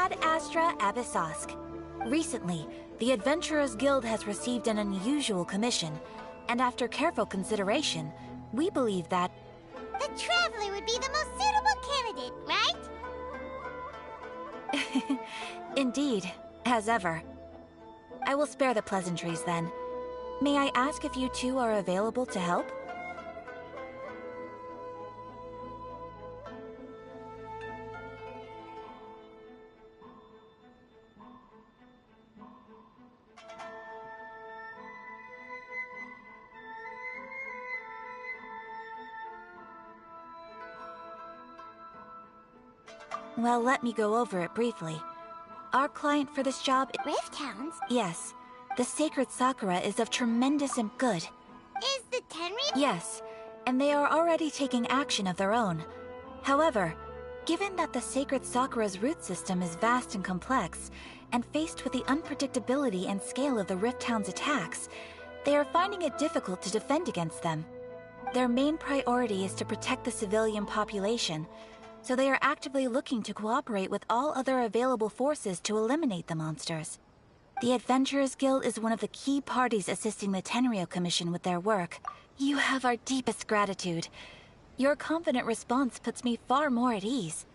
Ad Astra Abyssosk. Recently, the Adventurers Guild has received an unusual commission, and after careful consideration, we believe that... The Traveler would be the most suitable candidate, right? Indeed, as ever. I will spare the pleasantries then. May I ask if you two are available to help? Well, let me go over it briefly. Our client for this job... Rift Hounds? Yes. The Sacred Sakura is of tremendous good. Is the Tenryou? Yes, and they are already taking action of their own. However, given that the Sacred Sakura's root system is vast and complex, and faced with the unpredictability and scale of the Rift Hounds' attacks, they are finding it difficult to defend against them. Their main priority is to protect the civilian population, so they are actively looking to cooperate with all other available forces to eliminate the monsters. The Adventurers Guild is one of the key parties assisting the Tenryou Commission with their work. You have our deepest gratitude. Your confident response puts me far more at ease.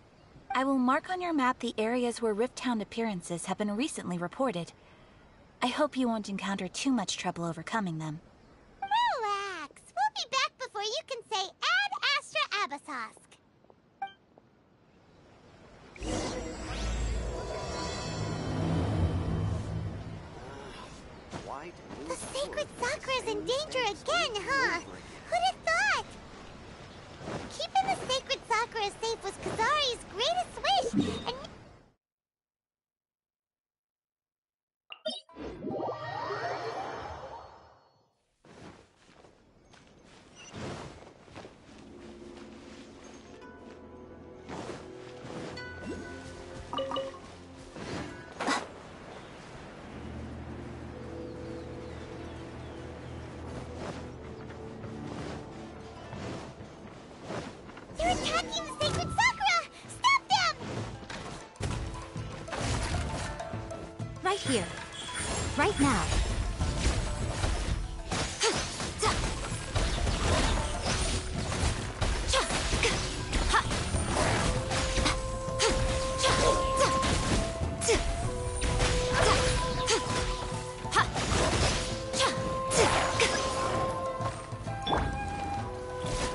I will mark on your map the areas where Rift Hound appearances have been recently reported. I hope you won't encounter too much trouble overcoming them. Relax. We'll be back before you can say Ad Astra Abyssosk. The Sacred Sakura's in danger again, huh? Who'd have thought? Keeping the Sacred Sakura safe was Kazari's greatest wish, and... They're attacking the Sacred Sakura! Stop them! Right here. Right now.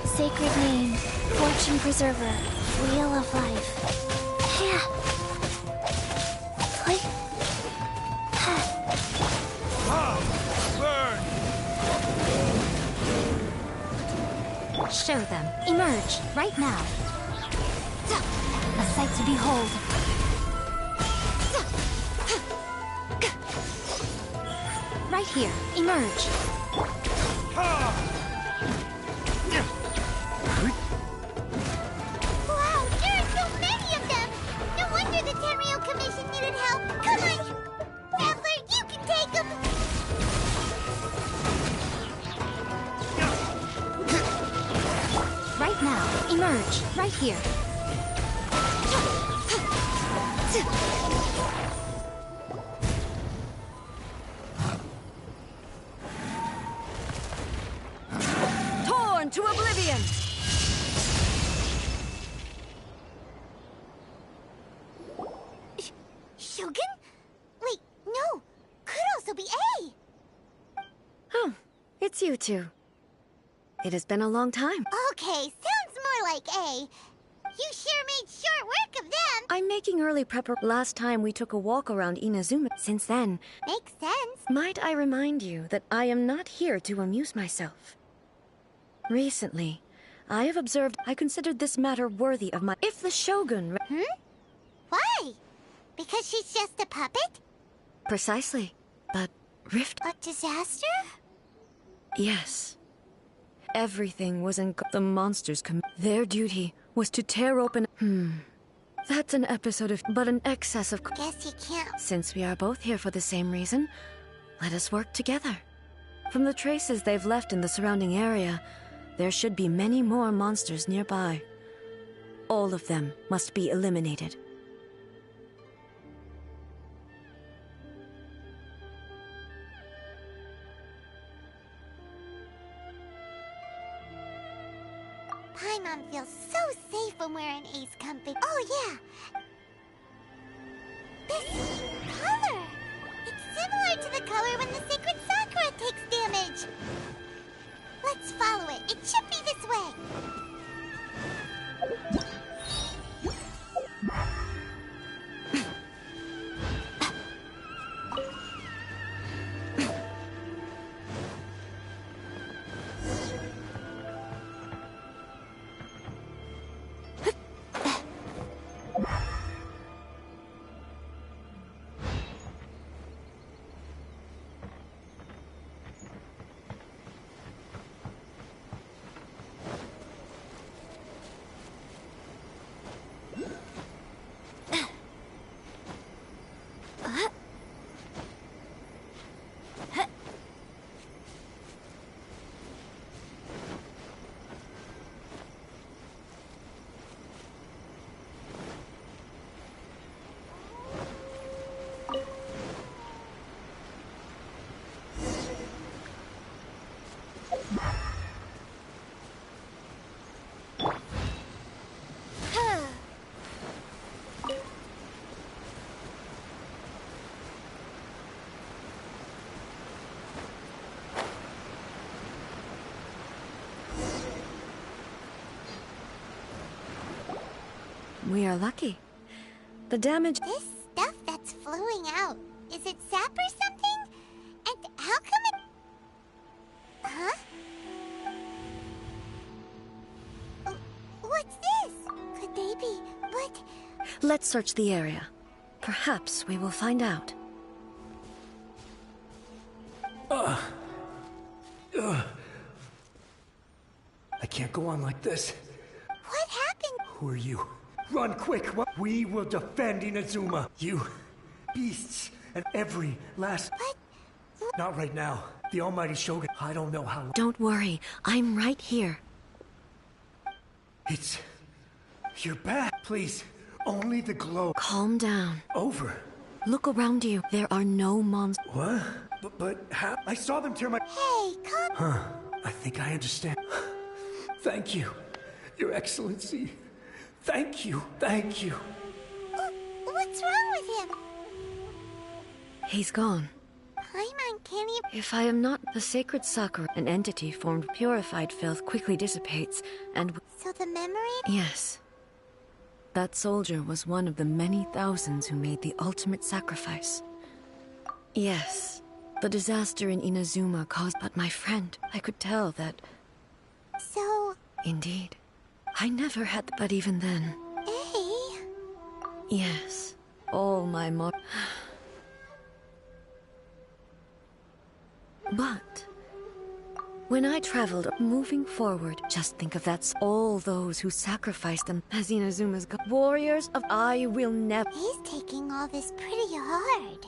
Sacred name, Fortune Preserver, Wheel of Life. Yeah. Click. Burn! Show them. Emerge, right now. A sight to behold. Right here. Emerge. Wow, there are so many of them! No wonder the Tenryou Commission needed help. Come on! Traveler, you can take them! Right now. Emerge, right here. Torn to oblivion! Shogun? Wait, no. Could also be A. Oh, it's you two. It has been a long time. Okay, sounds more like A. You sure made short work of them. I'm making early prepper. Last time we took a walk around Inazuma. Since then, Makes sense. might I remind you that I am not here to amuse myself. Recently, I have observed I considered this matter worthy of my... If the Shogun... Why? Because she's just a puppet? Precisely. But Rift... A disaster? Yes. Everything was in... The monsters Their duty was to tear open... That's an episode of... But an excess of... Guess you can't... Since we are both here for the same reason, let us work together. From the traces they've left in the surrounding area, there should be many more monsters nearby. All of them must be eliminated. Paimon feels so safe when we're in Ace company. Oh yeah! This color! It's similar to the color when the Sacred Sakura takes damage! Let's follow it. It should be this way! We are lucky. The damage... This stuff that's flowing out, is it sap or something? And how come it... Huh? What's this? Could they be... But... Let's search the area. Perhaps we will find out. I can't go on like this. What happened? Who are you? Run quick! We will defend Inazuma. You beasts and every last... But... Not right now. The Almighty Shogun. I don't know how long. Don't worry. I'm right here. It's... You're back. Please. Only the glow. Calm down. Over. Look around you. There are no monsters. What? But how? I saw them tear my... Hey, come... Huh. I think I understand. Thank you, Your Excellency. Thank you. Thank you. What's wrong with him? He's gone. Paimon can't even... If I am not the sacred Sakura, an entity formed purified filth quickly dissipates, and... So the memory... Yes. That soldier was one of the many thousands who made the ultimate sacrifice. Yes. The disaster in Inazuma caused... But my friend, I could tell that... So... Indeed. I never had... But even then... Hey... Yes. All my But... When I traveled, moving forward, just think of that. All those who sacrificed them as Inazuma's warriors of... I will never... He's taking all this pretty hard.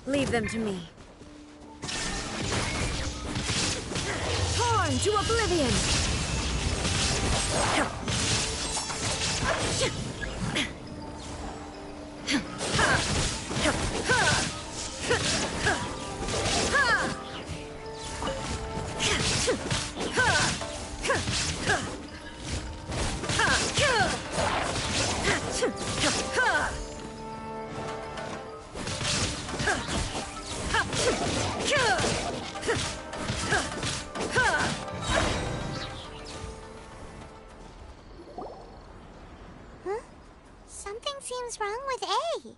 Leave them to me. Torn to oblivion! Something seems wrong with A.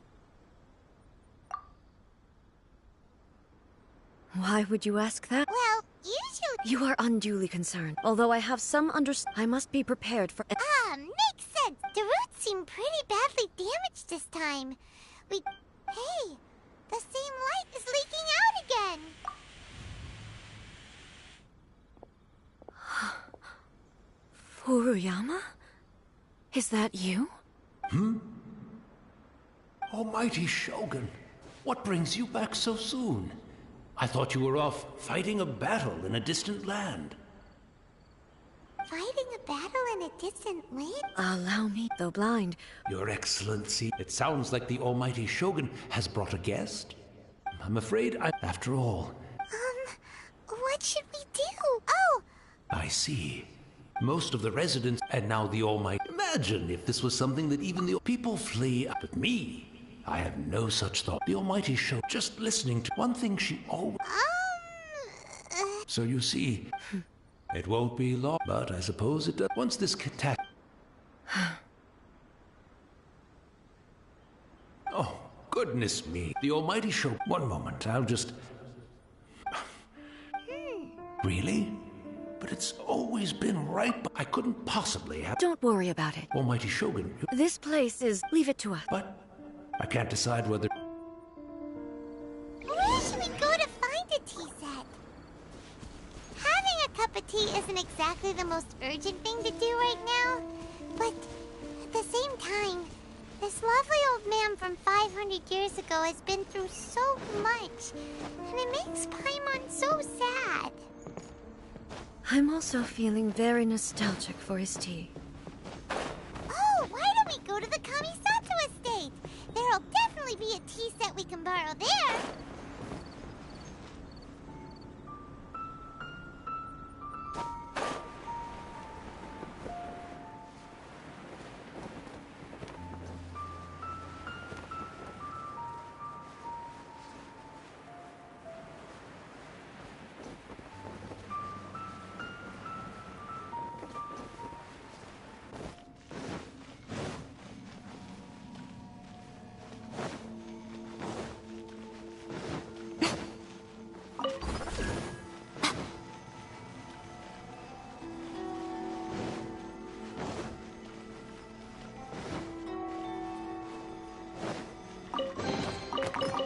Why would you ask that? Well, usually... You are unduly concerned. Although I have some I must be prepared for... Makes sense. The roots seem pretty badly damaged this time. Hey, the same light is leaking out again. Furuyama? Is that you? Almighty Shogun, what brings you back so soon? I thought you were off fighting a battle in a distant land. Fighting a battle in a distant land? Allow me, though blind. Your Excellency, it sounds like the Almighty Shogun has brought a guest. I'm afraid after all. What should we do? Oh! I see. Most of the residents, and now the Almighty. Imagine if this was something that even the people flee. But me, I have no such thought. The Almighty Shogun, just listening to one thing she always. So you see, it won't be long, but I suppose it does. Once this catastrophe. Oh, goodness me. The Almighty Shogun. One moment, I'll just. Really? But it's always been right, but I couldn't possibly have. Don't worry about it. Almighty Shogun. This place is... Leave it to us. But I can't decide whether. Where should we go to find a tea set? Having a cup of tea isn't exactly the most urgent thing to do right now, but at the same time, this lovely old man from 500 years ago has been through so much, and it makes Paimon so sad. I'm also feeling very nostalgic for his tea. Oh, why don't we go to the Kamisato estate? There'll definitely be a tea set we can borrow there.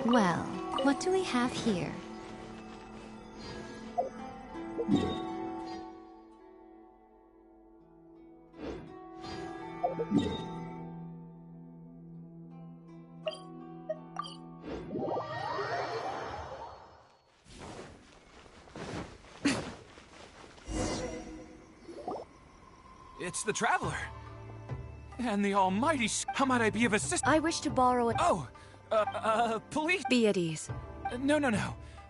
Well, what do we have here? It's the Traveler. And the Almighty How might I be of assistance? I wish to borrow it. Oh! Police? Be at ease. No.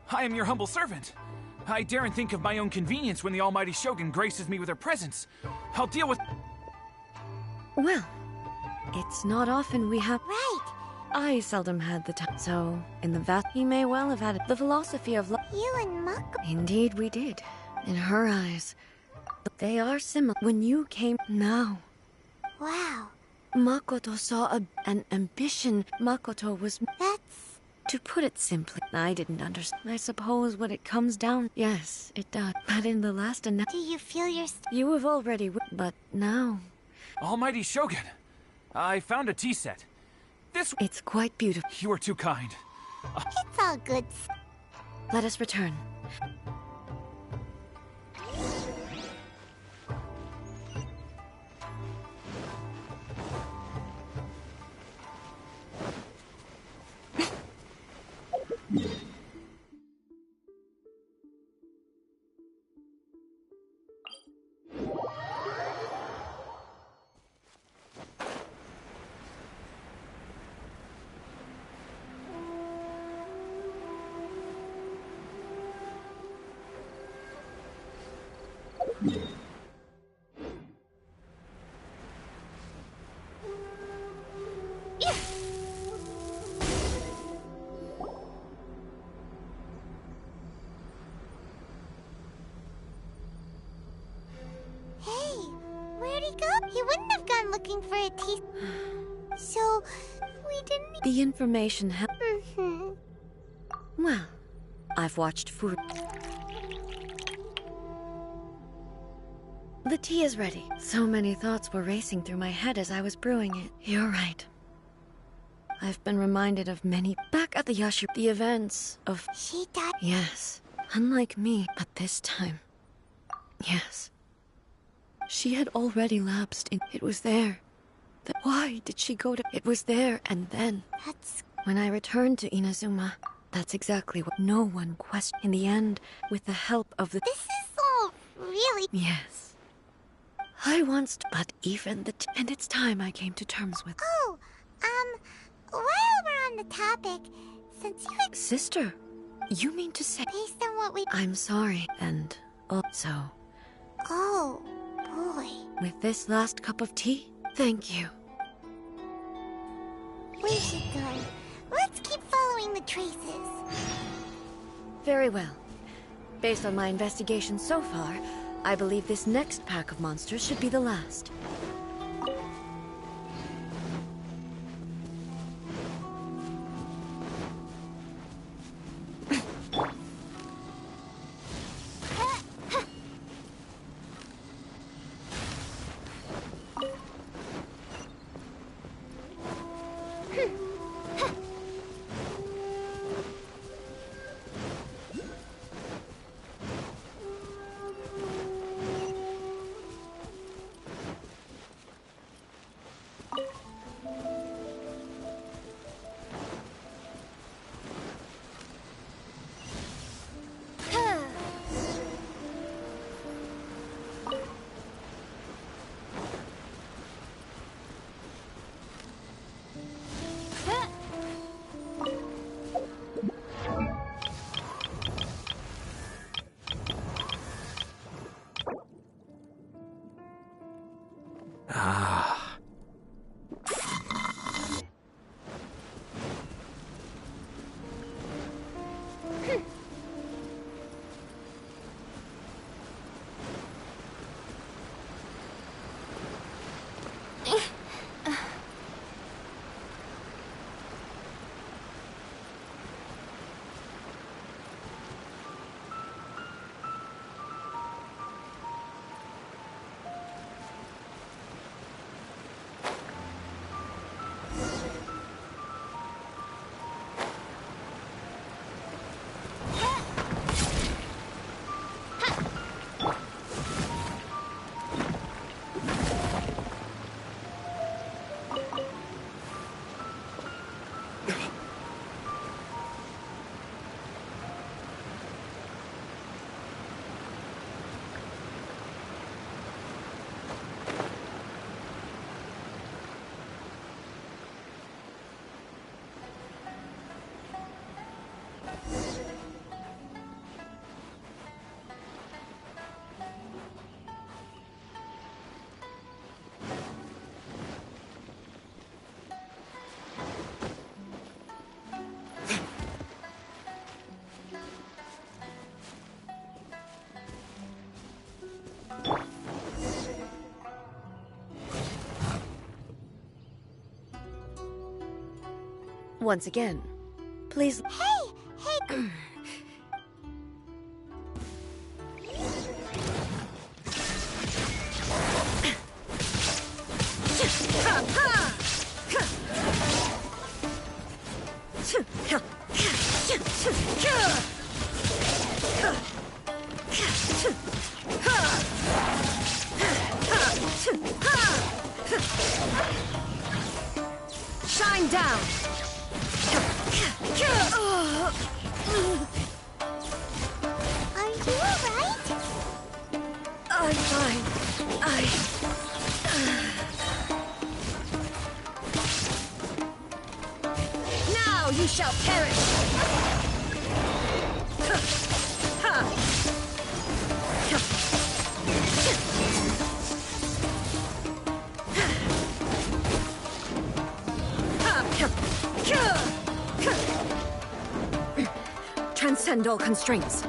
I am your humble servant. I daren't think of my own convenience when the Almighty Shogun graces me with her presence. I'll deal with... Well, it's not often we have... Right. I seldom had the time. So, in the vast, he may well have had it. The philosophy of love. You and Mako. Indeed we did. In her eyes. They are similar. When you came... Now. Wow. Makoto saw an ambition. Makoto was... That's... To put it simply, I didn't understand. I suppose what it comes down... Yes, it does. But in the last... Do you feel your... You have already... But now... Almighty Shogun, I found a tea set. This... It's quite beautiful. You are too kind. It's all good. Let us return. He wouldn't have gone looking for a tea. So, we didn't... The information Mm-hmm. Well, I've watched food. The tea is ready. So many thoughts were racing through my head as I was brewing it. You're right. I've been reminded of many back at the Yashiro. The events of... She died? Yes. Unlike me, but this time... Yes. She had already lapsed in... It was there. Why did she go to... It was there, and then... That's... When I returned to Inazuma, that's exactly what no one questioned. In the end, with the help of the... This is all really... Yes. I once... But even the... And it's time I came to terms with... Oh, while we're on the topic, since you... Sister, you mean to say... Based on what we... I'm sorry, and also... Oh, boy. With this last cup of tea, thank you. We should go. Let's keep following the traces. Very well. Based on my investigation so far, I believe this next pack of monsters should be the last. Once again, please... Hey! Shine down! Are you alright? I'm fine. Now you shall perish! Transcend all constraints.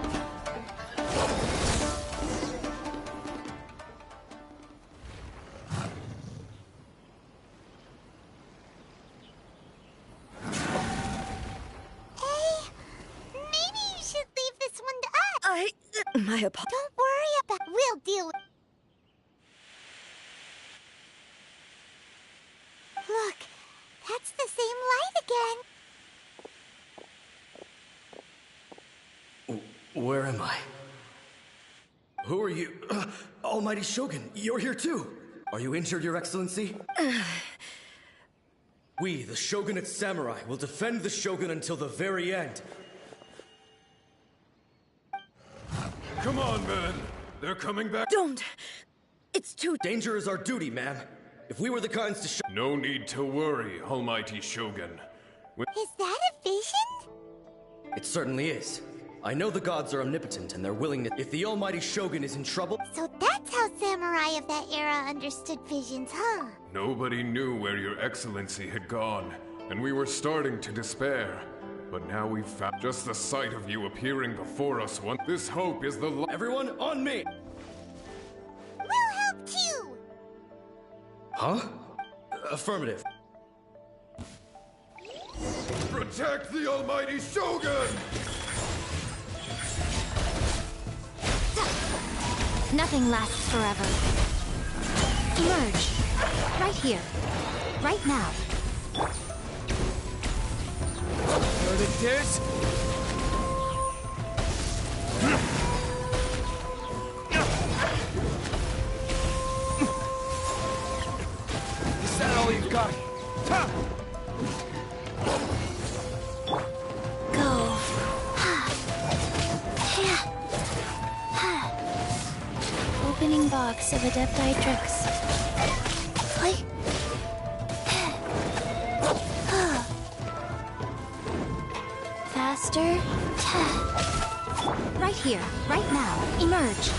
My apologies. Don't worry about it. We'll deal with... Look, that's the same light Where am I? Who are you? Almighty Shogun, you're here too! Are you injured, Your Excellency? We, the Shogunate Samurai, will defend the Shogun until the very end. Come on, man! They're coming back! Don't! It's too... Danger is our duty, ma'am. If we were the kinds to show... No need to worry, Almighty Shogun. Is that a vision? It certainly is. I know the gods are omnipotent and they're willing to... If the Almighty Shogun is in trouble... So that's how samurai of that era understood visions, huh? Nobody knew where Your Excellency had gone, and we were starting to despair. But now we've found just the sight of you appearing before us once. This hope is the... Everyone, on me! We'll help too! Huh? Affirmative. Protect the Almighty Shogun! Nothing lasts forever. Emerge. Right here. Right now. Heard it is? Is that all you've got? Go. Opening box of Adepti tricks. Like... Faster. Right here, right now. Emerge.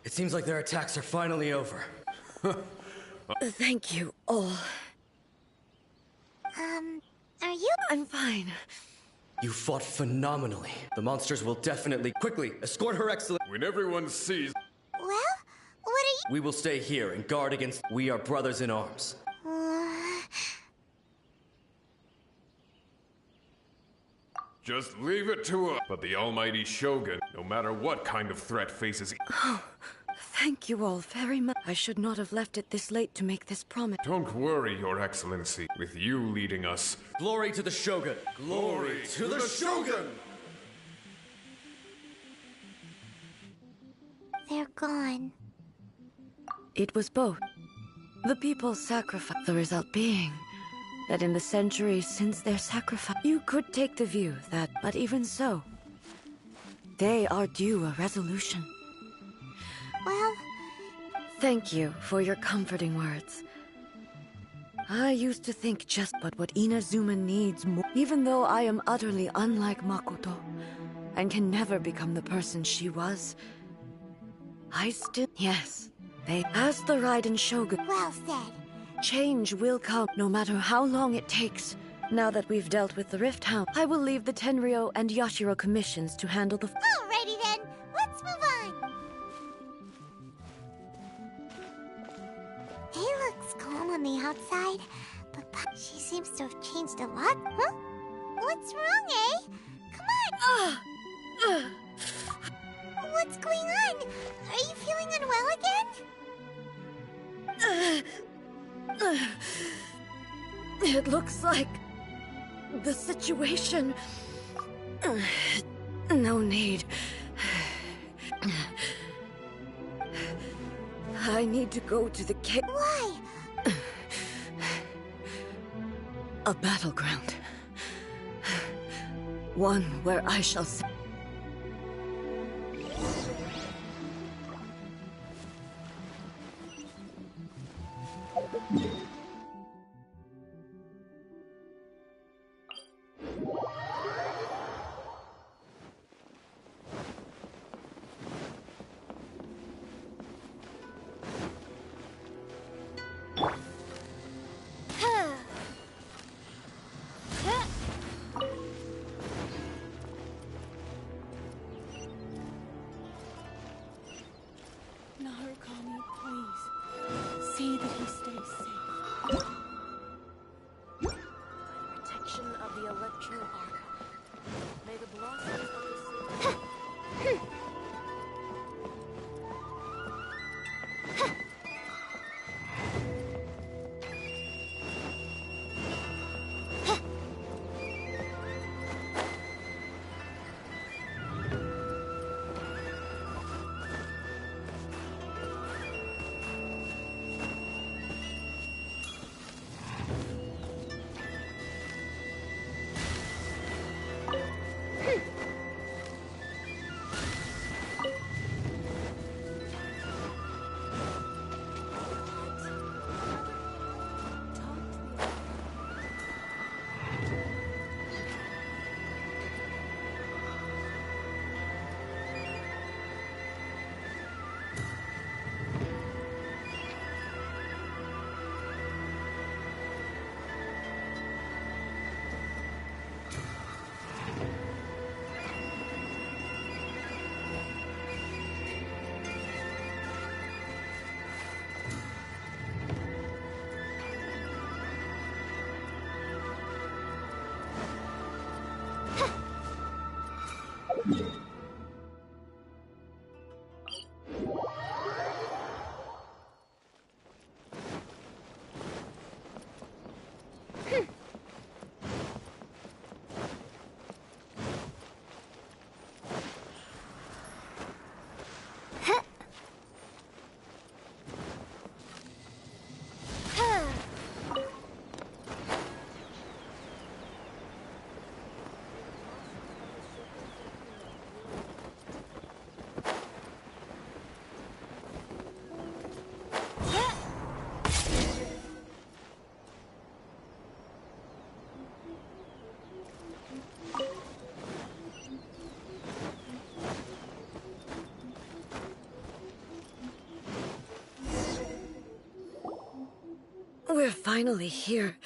It seems like their attacks are finally over. Thank you all. Are you? I'm fine. You fought phenomenally. The monsters will definitely... Quickly, escort Her Excellency. When everyone sees... Well, what are you? We will stay here and guard against... We are brothers in arms. Just leave it to us. But the Almighty Shogun, no matter what kind of threat faces... Thank you all very much. I should not have left it this late to make this promise. Don't worry, Your Excellency. With you leading us... Glory to the Shogun! Glory to the Shogun! They're gone. It was both. The people sacrificed, the result being that in the centuries since their sacrifice, you could take the view that, but even so, they are due a resolution. Well... Thank you for your comforting words. I used to think just but what Inazuma needs more, even though I am utterly unlike Makoto, and can never become the person she was. I still... Yes, they... As the Raiden Shogun... Well said. Change will come, no matter how long it takes. Now that we've dealt with the Rift Hound, I will leave the Tenryo and Yashiro commissions to handle the... Alrighty then, let's move on. He looks calm on the outside, but she seems to have changed a lot, huh? What's wrong, eh? Come on! What's going on? Are you feeling unwell again? It looks like... the situation... No need. I need to go to the cave. Why? A battleground. One where I shall... We're finally here.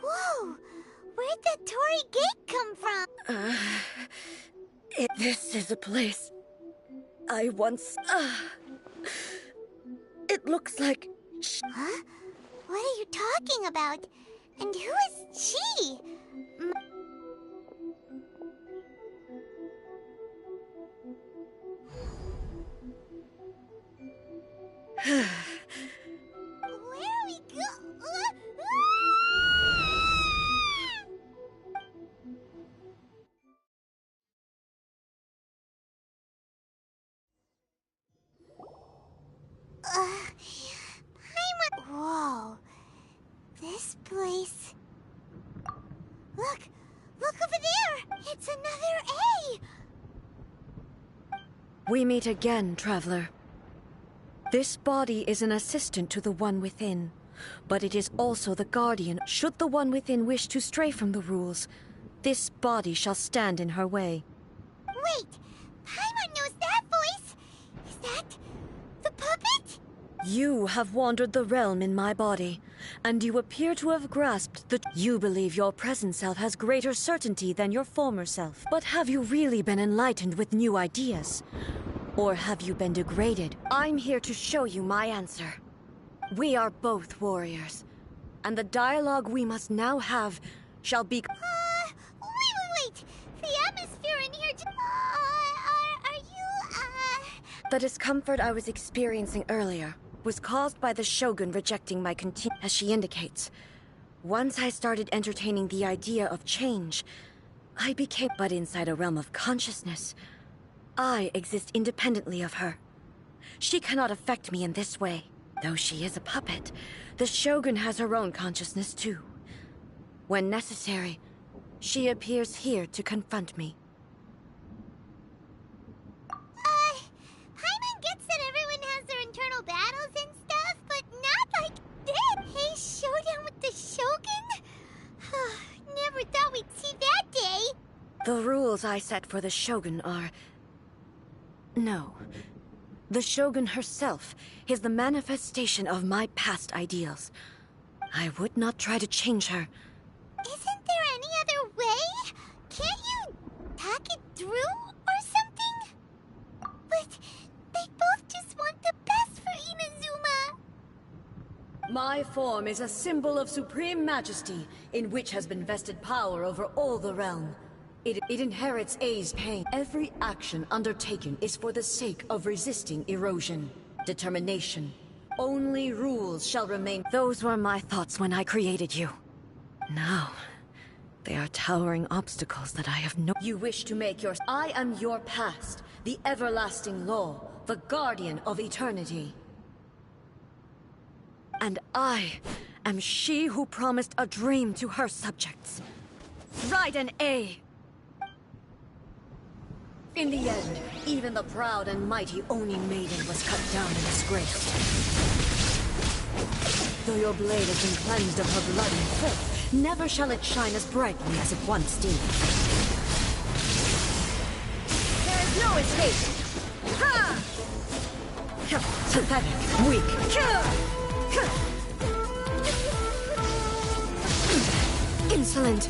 Whoa! Where'd that Torii gate come from? This is a place I once... It looks like... Huh? What are you talking about? And who is she? Where are we Whoa. This place... Look! Look over there! It's another A! We meet again, traveler. This body is an assistant to the One Within, but it is also the guardian. Should the One Within wish to stray from the rules, this body shall stand in her way. Wait! Paimon knows that voice! Is that... the puppet? You have wandered the realm in my body, and you appear to have grasped that you believe your present self has greater certainty than your former self. But have you really been enlightened with new ideas? Or have you been degraded? I'm here to show you my answer. We are both warriors, and the dialogue we must now have shall be... Wait! The atmosphere in here... are you, The discomfort I was experiencing earlier was caused by the Shogun rejecting my as she indicates. Once I started entertaining the idea of change, I became but inside a realm of consciousness. I exist independently of her. She cannot affect me in this way. Though she is a puppet, the Shogun has her own consciousness too. When necessary, she appears here to confront me. Paimon gets that everyone has their internal battles and stuff, but not like this! Hey, showdown with the Shogun? Never thought we'd see that day! The rules I set for the Shogun are... No. The Shogun herself is the manifestation of my past ideals. I would not try to change her. Isn't there any other way? Can't you talk it through or something? But they both just want the best for Inazuma. My form is a symbol of supreme majesty, in which has been vested power over all the realm. It inherits A's pain. Every action undertaken is for the sake of resisting erosion. Determination. Only rules shall remain. Those were my thoughts when I created you. Now, they are towering obstacles that I have no... You wish to make your... I am your past, the everlasting law, the guardian of eternity. And I am she who promised a dream to her subjects. Raiden A! In the end, even the proud and mighty Oni Maiden was cut down and disgraced. Though your blade has been cleansed of her blood and filth, never shall it shine as brightly as it once did. There is no escape! Ha! Pathetic, weak. Insolent.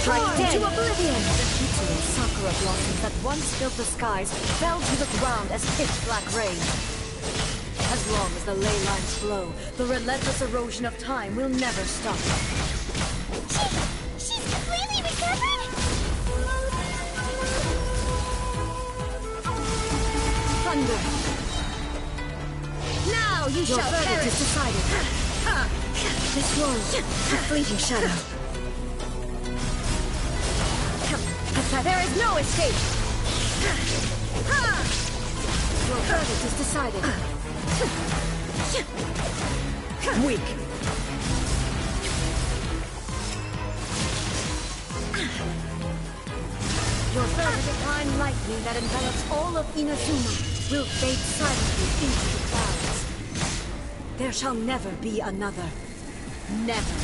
Strike to oblivion! The futile sakura blossoms that once filled the skies fell to the ground as pitch-black rain. As long as the ley lines flow, the relentless erosion of time will never stop. She's completely recovered? Thunder! Now you shall perish! Your verdict is decided. This was a fleeting shadow. There is no escape! Your verdict is decided. Weak. Your verdict divine lightning that envelops all of Inazuma will fade silently into the clouds. There shall never be another. Never.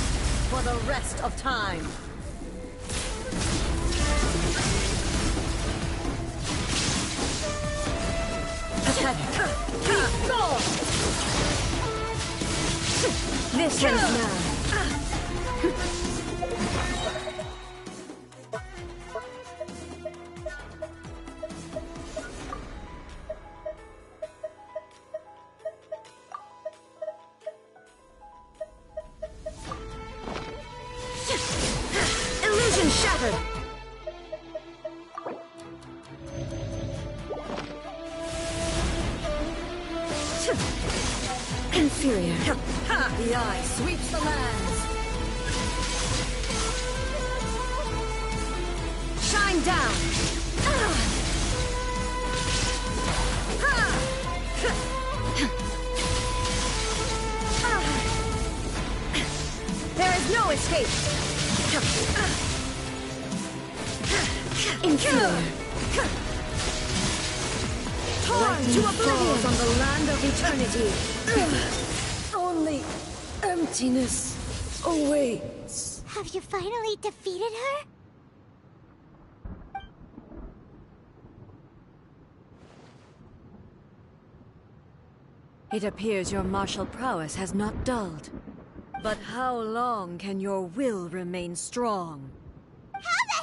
For the rest of time. This ends now. Illusion shattered! Inferior. The eye sweeps the lands. Shine down. There is no escape. Inferior. Torn to oblivion on the land of eternity. Only emptiness awaits. Have you finally defeated her? It appears your martial prowess has not dulled. But how long can your will remain strong? How the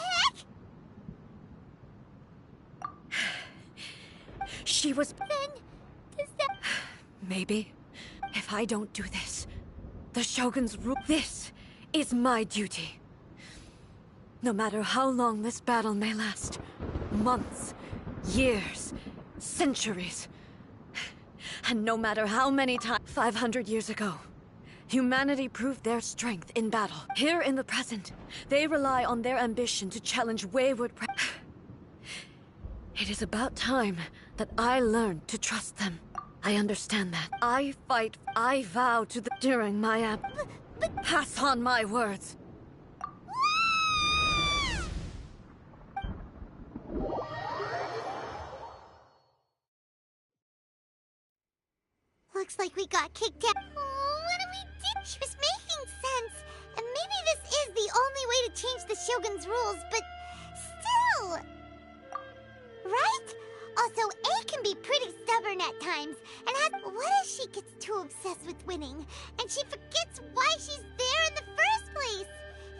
heck? She was... Then, does that... Maybe. If I don't do this, the Shogun's rule... This is my duty. No matter how long this battle may last. Months, years, centuries. And no matter how many times... 500 years ago, humanity proved their strength in battle. Here in the present, they rely on their ambition to challenge wayward... It is about time that I learned to trust them. I understand that. I fight, I vow to the... During my pass on my words. Looks like we got kicked out. Oh, what do we do? She was making sense. And maybe this is the only way to change the Shogun's rules, but still. Right? Also, A can be pretty stubborn at times. And what if she gets too obsessed with winning? And she forgets why she's there in the first place?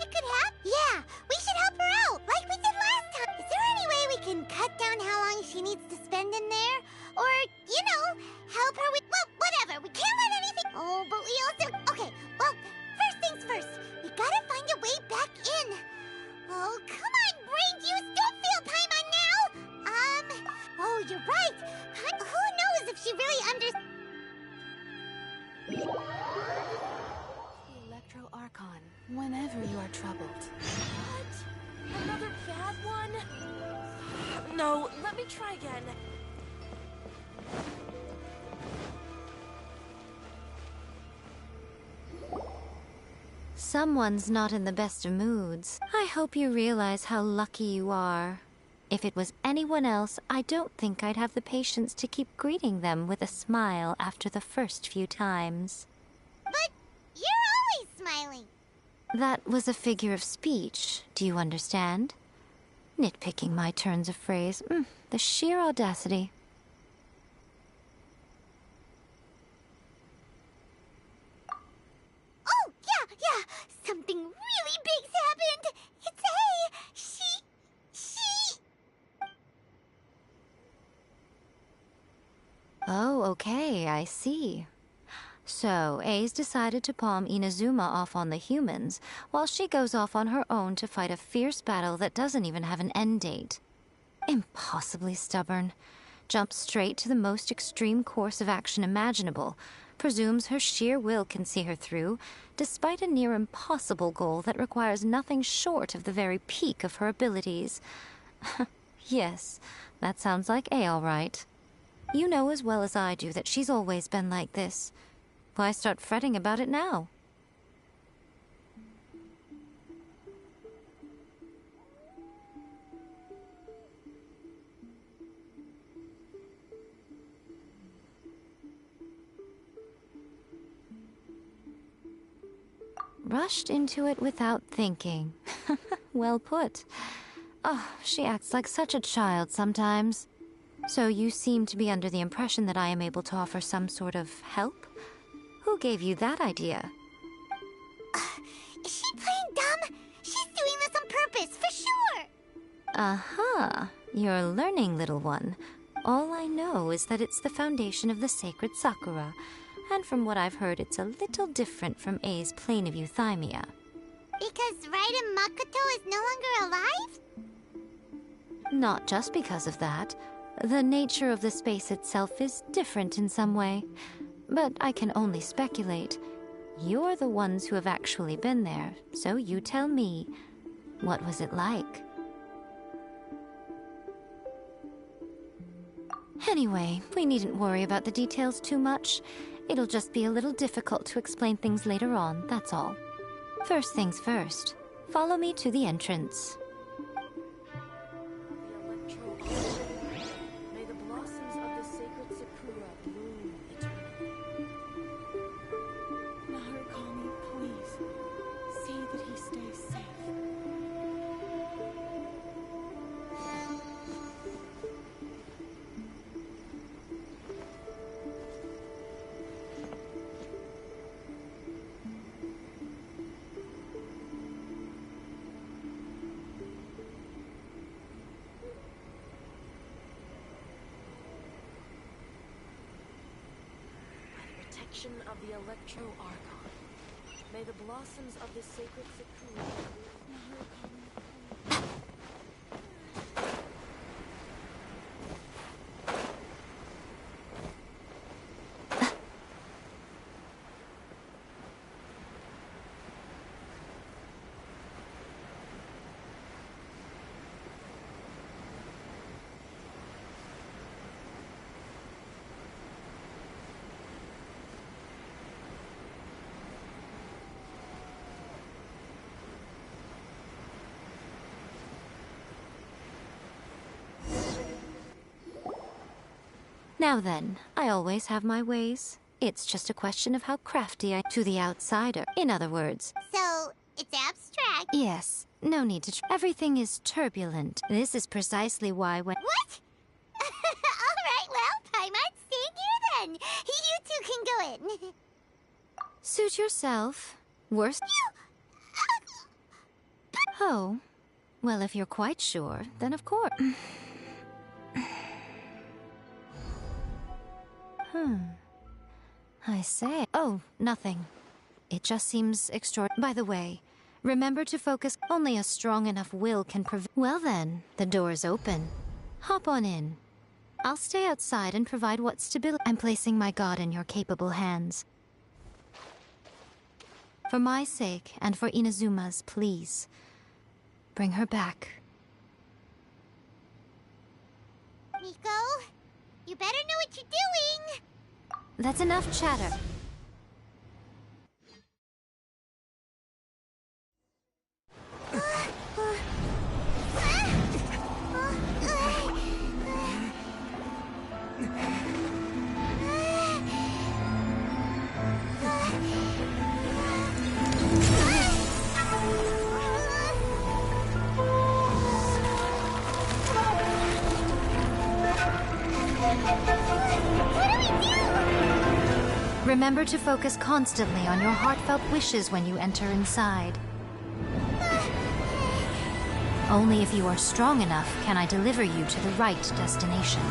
It could happen. Yeah, we should help her out, like we did last time. Is there any way we can cut down how long she needs to spend in there? Or, you know, help her with... Well, whatever. We can't let anything... Oh, but we also... Okay, well, first things first. We gotta find a way back in. Oh, come on, brain juice. Don't feel time on now. Oh, you're right. Who knows if she really Electro Archon, whenever you are troubled. What? Another bad one? No, let me try again. Someone's not in the best of moods. I hope you realize how lucky you are. If it was anyone else, I don't think I'd have the patience to keep greeting them with a smile after the first few times. But you're always smiling. That was a figure of speech, do you understand? Nitpicking my turns of phrase. The sheer audacity. Oh, yeah. Something really big's happened. It's A. She... Oh, okay, I see. So, A's decided to palm Inazuma off on the humans, while she goes off on her own to fight a fierce battle that doesn't even have an end date. Impossibly stubborn. Jumps straight to the most extreme course of action imaginable, presumes her sheer will can see her through, despite a near impossible goal that requires nothing short of the very peak of her abilities. Yes, that sounds like A all right. You know as well as I do that she's always been like this. Why start fretting about it now? Rushed into it without thinking. Well put. Oh, she acts like such a child sometimes. So you seem to be under the impression that I am able to offer some sort of help? Who gave you that idea? Is she playing dumb? She's doing this on purpose, for sure! Aha, you're learning, little one. All I know is that it's the foundation of the sacred Sakura, and from what I've heard, it's a little different from A's plane of euthymia. Because Raiden Makoto is no longer alive? Not just because of that. The nature of the space itself is different in some way. But I can only speculate. You're the ones who have actually been there, so you tell me, what was it like? Anyway, we needn't worry about the details too much. It'll just be a little difficult to explain things later on, that's all. First things first, follow me to the entrance. May the blossoms of the sacred Sakura bloom eternally. Narukami, please, see that he stays safe. Protection of the Electro Archon. May the blossoms of the sacred Sakura Now then, I always have my ways. It's just a question of how crafty I to the outsider. In other words... So, it's abstract. Yes, no need to... Everything is turbulent. This is precisely why when... What? Alright, well, I might stay here then. You two can go in. Suit yourself. Worst... Oh. Well, if you're quite sure, then of course... I say... Oh, nothing. It just seems extraordinary. By the way, remember to focus. Only a strong enough will can prevent... Well then, the door's open. Hop on in. I'll stay outside and provide what stability... I'm placing my god in your capable hands. For my sake, and for Inazuma's, please. Bring her back. Miko, you better know what you're doing! That's enough chatter. Remember to focus constantly on your heartfelt wishes when you enter inside. Only if you are strong enough can I deliver you to the right destination.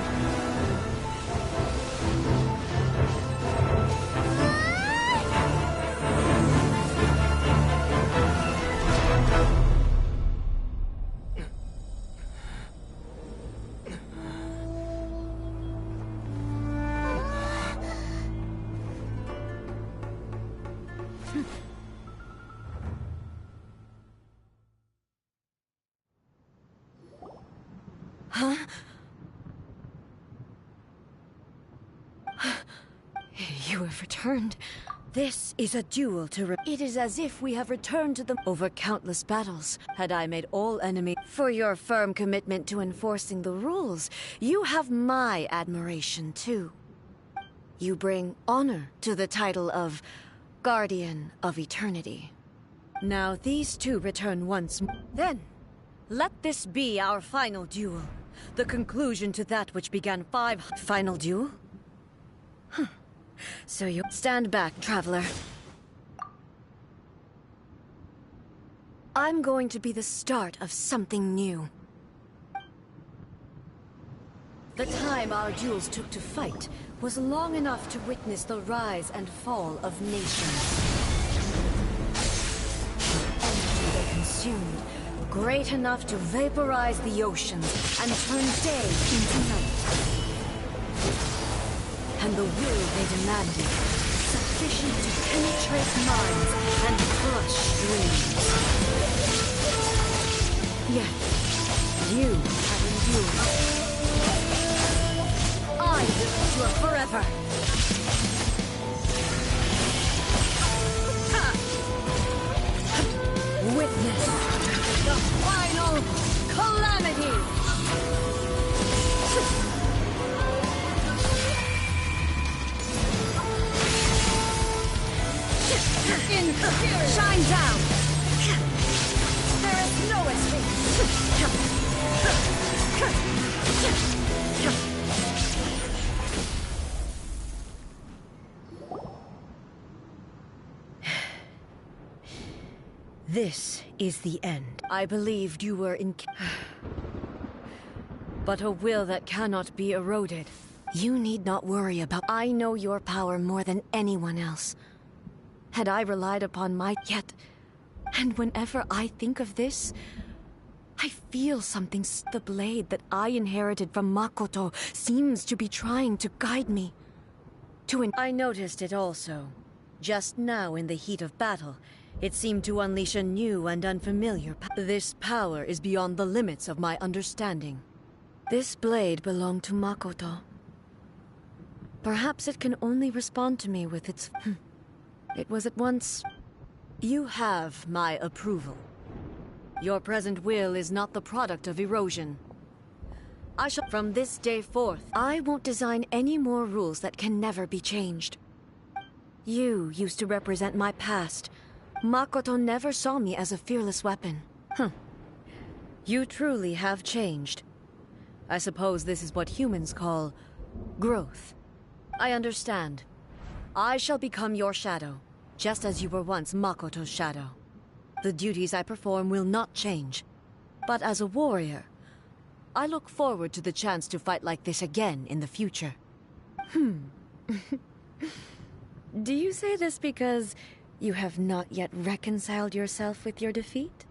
You have returned. This is a duel to It is as if we have returned to them over countless battles. Had I made all enemies for your firm commitment to enforcing the rules, you have my admiration too. You bring honor to the title of Guardian of Eternity. Now these two return once more. Then, let this be our final duel. The conclusion to that which began Final duel? Huh. So you stand back, traveler. I'm going to be the start of something new. The time our duels took to fight was long enough to witness the rise and fall of nations. Energy they consumed, great enough to vaporize the oceans and turn day into night. And the will they demanded, sufficient to penetrate minds and crush dreams. Yet, you have endured. I will endure forever. Witness the final calamity! Shine down! There is no escape! This is the end. I believed you were in... But a will that cannot be eroded. You need not worry about... I know your power more than anyone else. Had I relied upon my... Yet... And whenever I think of this, I feel something... The blade that I inherited from Makoto seems to be trying to guide me. I noticed it also. Just now in the heat of battle, it seemed to unleash a new and unfamiliar This power is beyond the limits of my understanding. This blade belonged to Makoto. Perhaps it can only respond to me with its... It was at once... You have my approval. Your present will is not the product of erosion. I shall... From this day forth, I won't design any more rules that can never be changed. You used to represent my past. Makoto never saw me as a fearless weapon. You truly have changed. I suppose this is what humans call growth. I understand. I shall become your shadow, just as you were once Makoto's shadow. The duties I perform will not change. But as a warrior, I look forward to the chance to fight like this again in the future. Do you say this because you have not yet reconciled yourself with your defeat?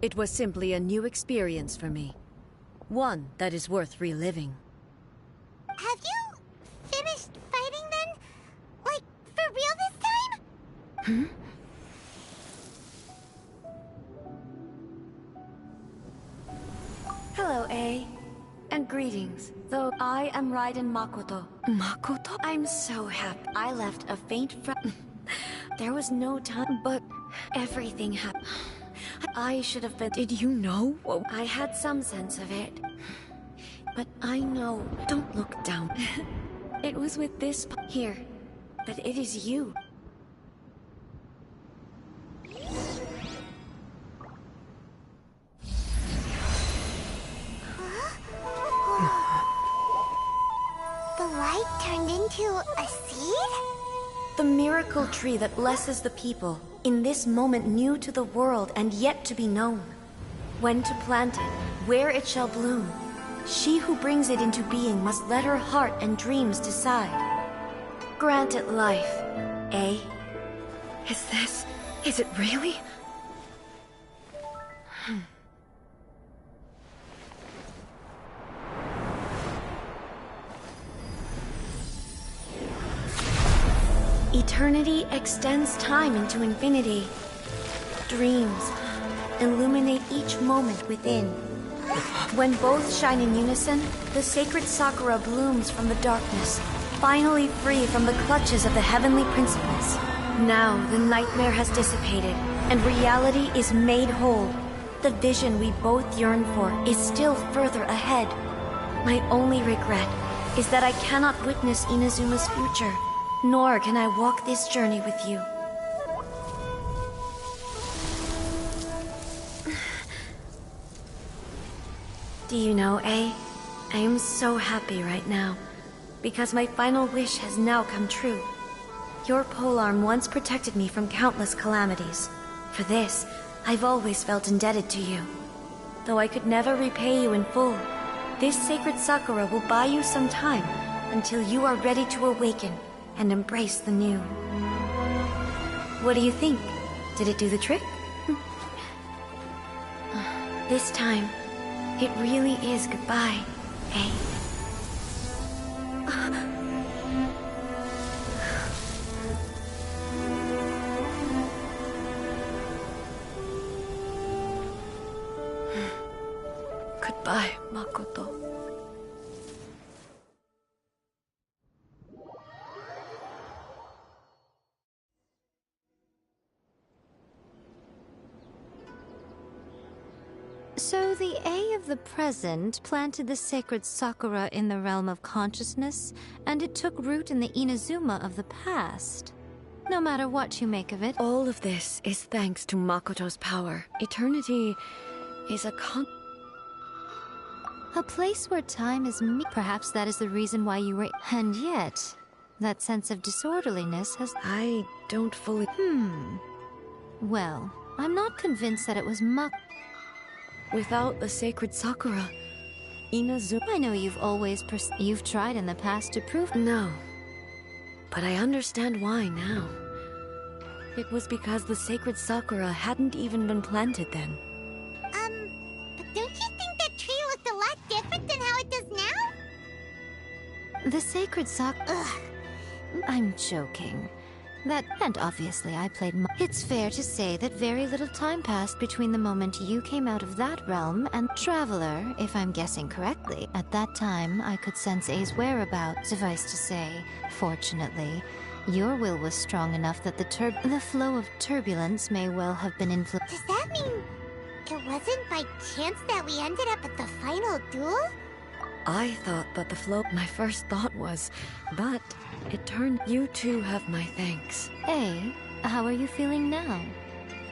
It was simply a new experience for me. One that is worth reliving. Have you finished fighting then? Like, for real this time? Hello, A. And greetings. Though I am Raiden Makoto. Makoto? I'm so happy. I left a faint There was no time, but everything happened. I should have been... Did you know? I had some sense of it. But I know... Don't look down. It was with this... Here. That it is you. The light turned into a seed? The miracle tree that blesses the people, in this moment new to the world and yet to be known. When to plant it, where it shall bloom. She who brings it into being must let her heart and dreams decide. Grant it life, eh? Is it really? Eternity extends time into infinity. Dreams illuminate each moment within. When both shine in unison, the sacred Sakura blooms from the darkness, finally free from the clutches of the heavenly principles. Now the nightmare has dissipated, and reality is made whole. The vision we both yearn for is still further ahead. My only regret is that I cannot witness Inazuma's future. Nor can I walk this journey with you. Do you know, I am so happy right now, because my final wish has now come true. Your polearm once protected me from countless calamities. For this, I've always felt indebted to you. Though I could never repay you in full, this sacred Sakura will buy you some time until you are ready to awaken and embrace the new. What do you think? Did it do the trick? This time, it really is goodbye, eh? Goodbye, Makoto. So the A of the present planted the sacred Sakura in the realm of consciousness, and it took root in the Inazuma of the past. No matter what you make of it, All of this is thanks to Makoto's power. Eternity is a place where time is perhaps that is the reason why you were. And yet, that sense of disorderliness has. I don't fully. Well, I'm not convinced that it was Without the sacred Sakura, Inazuma. I know you've always you've tried in the past to prove. No. But I understand why now. It was because the sacred Sakura hadn't even been planted then. But don't you think that tree looked a lot different than how it does now? The sacred Sakura. I'm joking. And obviously I played. It's fair to say that very little time passed between the moment you came out of that realm and Traveler, if I'm guessing correctly. At that time, I could sense A's whereabouts. Suffice to say, fortunately, your will was strong enough that the flow of turbulence may well have been influenced. Does that mean it wasn't by chance that we ended up at the final duel? I thought that the flow. My first thought was, but it turned. You too have my thanks. A, how are you feeling now?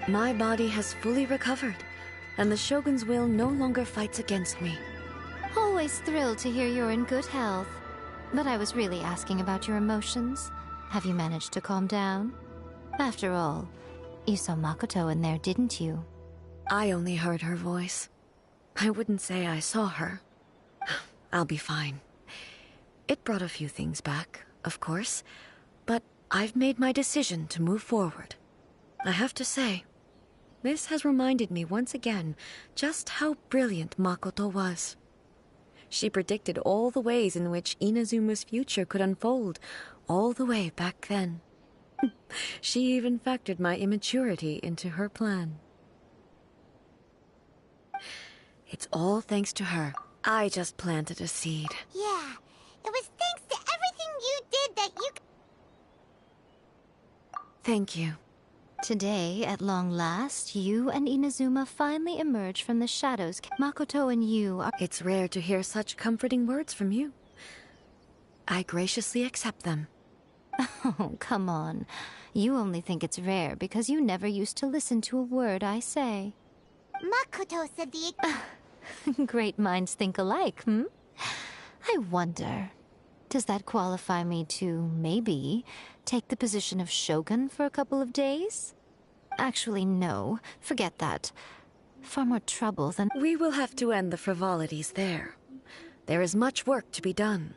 My body has fully recovered, and the Shogun's will no longer fights against me. Always thrilled to hear you're in good health. But I was really asking about your emotions. Have you managed to calm down? After all, you saw Makoto in there, didn't you? I only heard her voice. I wouldn't say I saw her. I'll be fine. It brought a few things back, of course, but I've made my decision to move forward. I have to say, this has reminded me once again just how brilliant Makoto was. She predicted all the ways in which Inazuma's future could unfold, all the way back then. She even factored my immaturity into her plan. It's all thanks to her. I just planted a seed. Yeah, it was thanks to everything you did that you... Thank you. Today, at long last, you and Inazuma finally emerge from the shadows. Makoto and you are... It's rare to hear such comforting words from you. I graciously accept them. Oh, come on. You only think it's rare because you never used to listen to a word I say. Makoto said the... Great minds think alike, I wonder, does that qualify me to, maybe, take the position of Shogun for a couple of days? Actually, no. Forget that. Far more trouble than... We will have to end the frivolities there. There is much work to be done.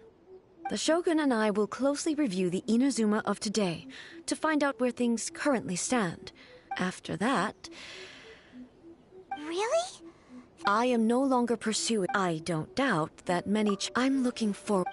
The Shogun and I will closely review the Inazuma of today to find out where things currently stand. After that... Really? I am no longer pursuing. I don't doubt that many I'm looking for.